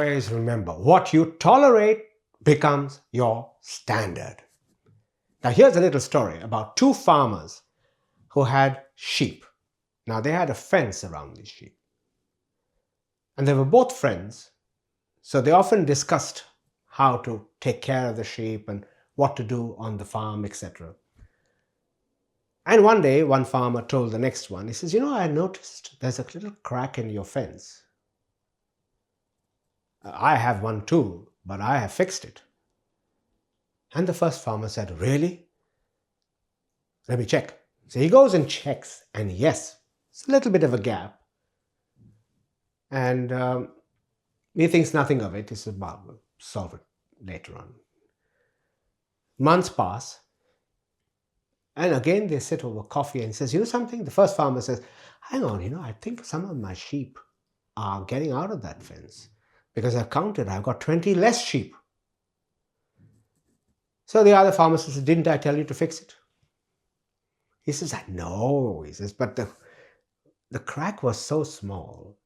always remember, what you tolerate becomes your standard. Now, here's a little story about two farmers who had sheep. Now, they had a fence around these sheep. And they were both friends, so they often discussed how to take care of the sheep and what to do on the farm, etc. And one day, one farmer told the next one, he says, I noticed there's a little crack in your fence. I have one too, but I have fixed it. And the first farmer said, really? Let me check. So he goes and checks, and yes, it's a little bit of a gap. And he thinks nothing of it. He says, well, we'll solve it later on. Months pass, and again they sit over coffee and he says, something? The first farmer says, hang on, I think some of my sheep are getting out of that fence because I've counted, I've got 20 less sheep. So the other farmer says, didn't I tell you to fix it? He says, no. He says, but the crack was so small,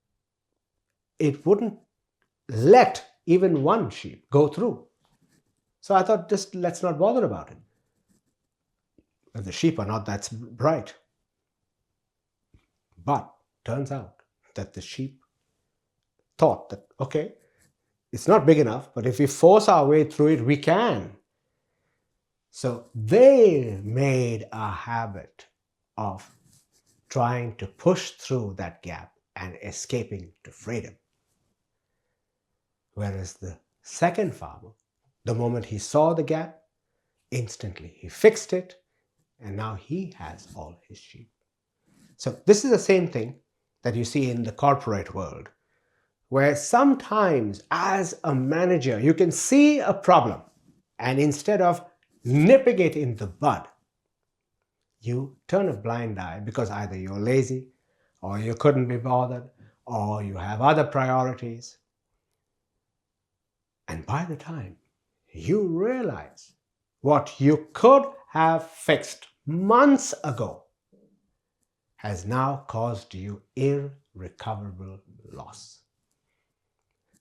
it wouldn't let even one sheep go through. So I thought, just let's not bother about it. And the sheep are not that bright. But turns out that the sheep thought that, okay, it's not big enough, but if we force our way through it, we can. So they made a habit of trying to push through that gap and escaping to freedom. Whereas the second farmer, the moment he saw the gap, instantly he fixed it, and now he has all his sheep. So this is the same thing that you see in the corporate world, where sometimes as a manager, you can see a problem, and instead of nipping it in the bud, you turn a blind eye because either you're lazy, or you couldn't be bothered, or you have other priorities. And by the time you realize what you could have fixed months ago has now caused you irrecoverable loss.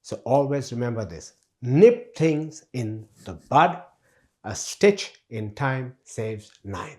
So always remember this: nip things in the bud. A stitch in time saves 9.